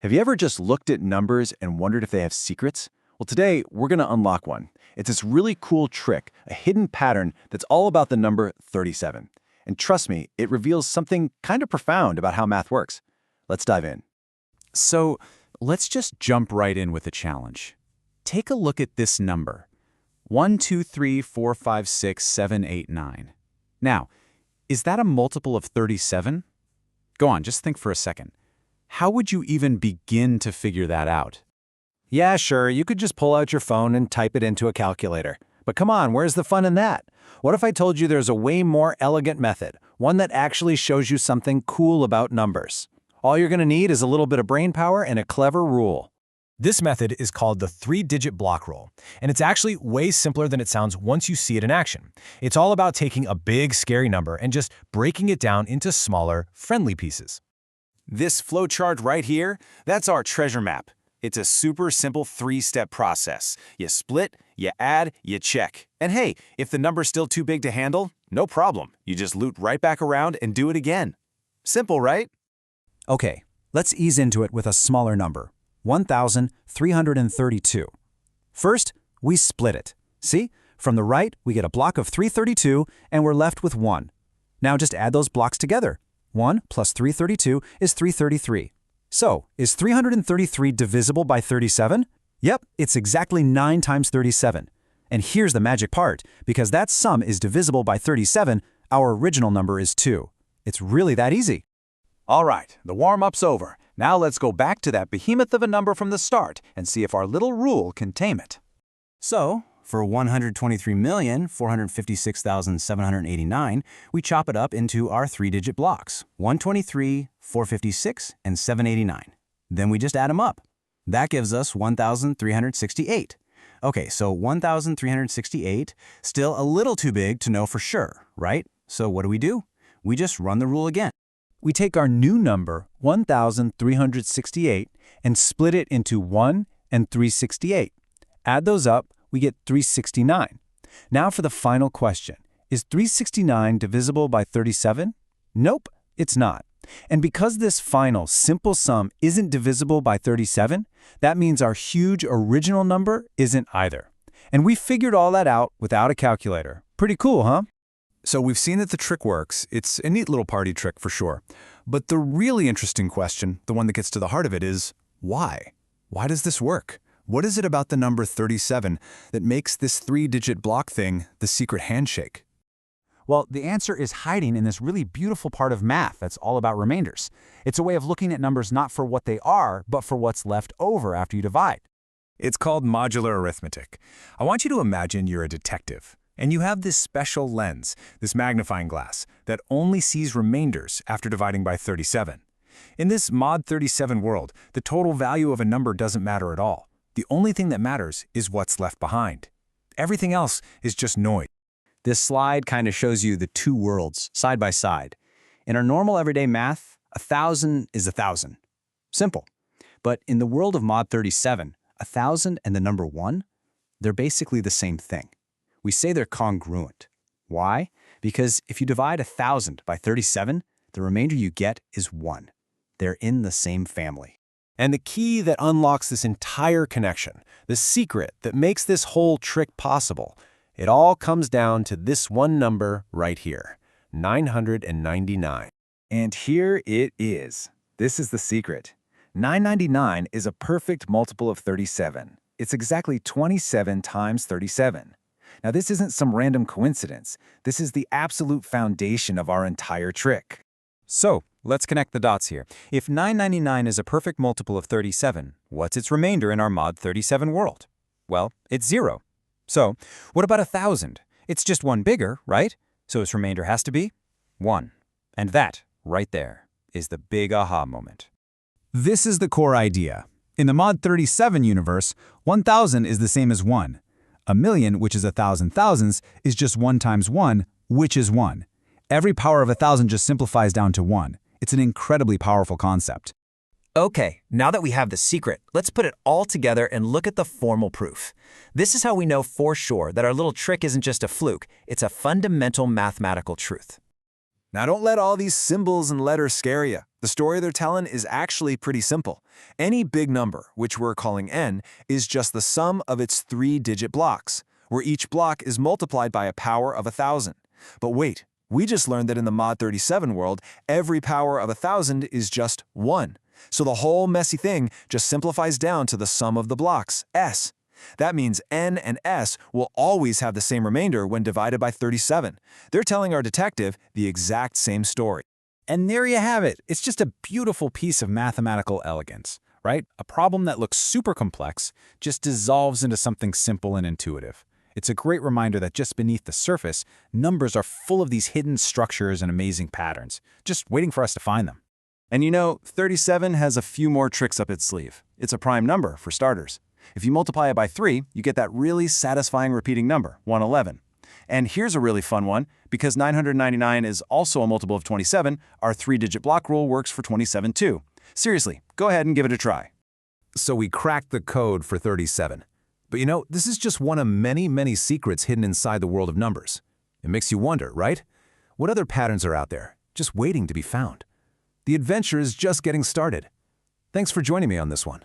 Have you ever just looked at numbers and wondered if they have secrets? Well, today we're going to unlock one. It's this really cool trick, a hidden pattern that's all about the number 37. And trust me, it reveals something kind of profound about how math works. Let's dive in. So let's just jump right in with a challenge. Take a look at this number. 1, 2, 3, 4, 5, 6, 7, 8, 9. Now, is that a multiple of 37? Go on, just think for a second. How would you even begin to figure that out? Yeah, sure, you could just pull out your phone and type it into a calculator. But come on, where's the fun in that? What if I told you there's a way more elegant method, one that actually shows you something cool about numbers? All you're going to need is a little bit of brain power and a clever rule. This method is called the three-digit block rule, and it's actually way simpler than it sounds once you see it in action. It's all about taking a big, scary number and just breaking it down into smaller, friendly pieces. This flowchart right here, that's our treasure map. It's a super simple three-step process. You split, you add, you check. And hey, if the number's still too big to handle, no problem. You just loop right back around and do it again. Simple, right? Okay, let's ease into it with a smaller number, 1,332. First, we split it. See? From the right, we get a block of 332, and we're left with 1. Now just add those blocks together. 1 plus 332 is 333. So, is 333 divisible by 37? Yep, it's exactly 9 times 37. And here's the magic part. Because that sum is divisible by 37, our original number is 2. It's really that easy. All right, the warm-up's over. Now let's go back to that behemoth of a number from the start and see if our little rule can tame it. So, for 123,456,789, we chop it up into our three-digit blocks, 123, 456, and 789. Then we just add them up. That gives us 1,368. Okay, so 1,368, still a little too big to know for sure, right? So what do? We just run the rule again. We take our new number, 1,368, and split it into 1 and 368. Add those up, we get 369. Now for the final question. Is 369 divisible by 37? Nope, it's not. And because this final simple sum isn't divisible by 37, that means our huge original number isn't either. And we figured all that out without a calculator. Pretty cool, huh? So we've seen that the trick works. It's a neat little party trick for sure. But the really interesting question, the one that gets to the heart of it, is why? Why does this work? What is it about the number 37 that makes this three-digit block thing the secret handshake? Well, the answer is hiding in this really beautiful part of math that's all about remainders. It's a way of looking at numbers not for what they are, but for what's left over after you divide. It's called modular arithmetic. I want you to imagine you're a detective, and you have this special lens, this magnifying glass, that only sees remainders after dividing by 37. In this mod 37 world, the total value of a number doesn't matter at all. The only thing that matters is what's left behind. Everything else is just noise. This slide kind of shows you the two worlds, side by side. In our normal everyday math, 1,000 is 1,000. Simple. But in the world of mod 37, 1,000 and the number 1, they're basically the same thing. We say they're congruent. Why? Because if you divide 1,000 by 37, the remainder you get is 1. They're in the same family. And the key that unlocks this entire connection, the secret that makes this whole trick possible, it all comes down to this one number right here, 999. And here it is. This is the secret. 999 is a perfect multiple of 37. It's exactly 27 times 37. Now, this isn't some random coincidence. This is the absolute foundation of our entire trick. So, let's connect the dots here. If 999 is a perfect multiple of 37, what's its remainder in our mod 37 world? Well, it's 0. So, what about 1,000? It's just one bigger, right? So its remainder has to be 1. And that, right there, is the big aha moment. This is the core idea. In the mod 37 universe, 1,000 is the same as 1. A million, which is 1,000 thousandths, is just 1 times 1, which is 1. Every power of 1,000 just simplifies down to 1. It's an incredibly powerful concept. Okay, now that we have the secret, let's put it all together and look at the formal proof. This is how we know for sure that our little trick isn't just a fluke, it's a fundamental mathematical truth. Now don't let all these symbols and letters scare you. The story they're telling is actually pretty simple. Any big number, which we're calling n, is just the sum of its 3-digit blocks, where each block is multiplied by a power of 1,000. But wait, we just learned that in the mod 37 world, every power of 1,000 is just 1. So the whole messy thing just simplifies down to the sum of the blocks, s. That means n and s will always have the same remainder when divided by 37. They're telling our detective the exact same story. And there you have it. It's just a beautiful piece of mathematical elegance, right? A problem that looks super complex just dissolves into something simple and intuitive. It's a great reminder that just beneath the surface, numbers are full of these hidden structures and amazing patterns, just waiting for us to find them. And you know, 37 has a few more tricks up its sleeve. It's a prime number, for starters. If you multiply it by 3, you get that really satisfying repeating number, 111. And here's a really fun one. Because 999 is also a multiple of 27, our 3-digit block rule works for 27 too. Seriously, go ahead and give it a try. So we cracked the code for 37. But you know, this is just one of many, many secrets hidden inside the world of numbers. It makes you wonder, right? What other patterns are out there, just waiting to be found? The adventure is just getting started. Thanks for joining me on this one.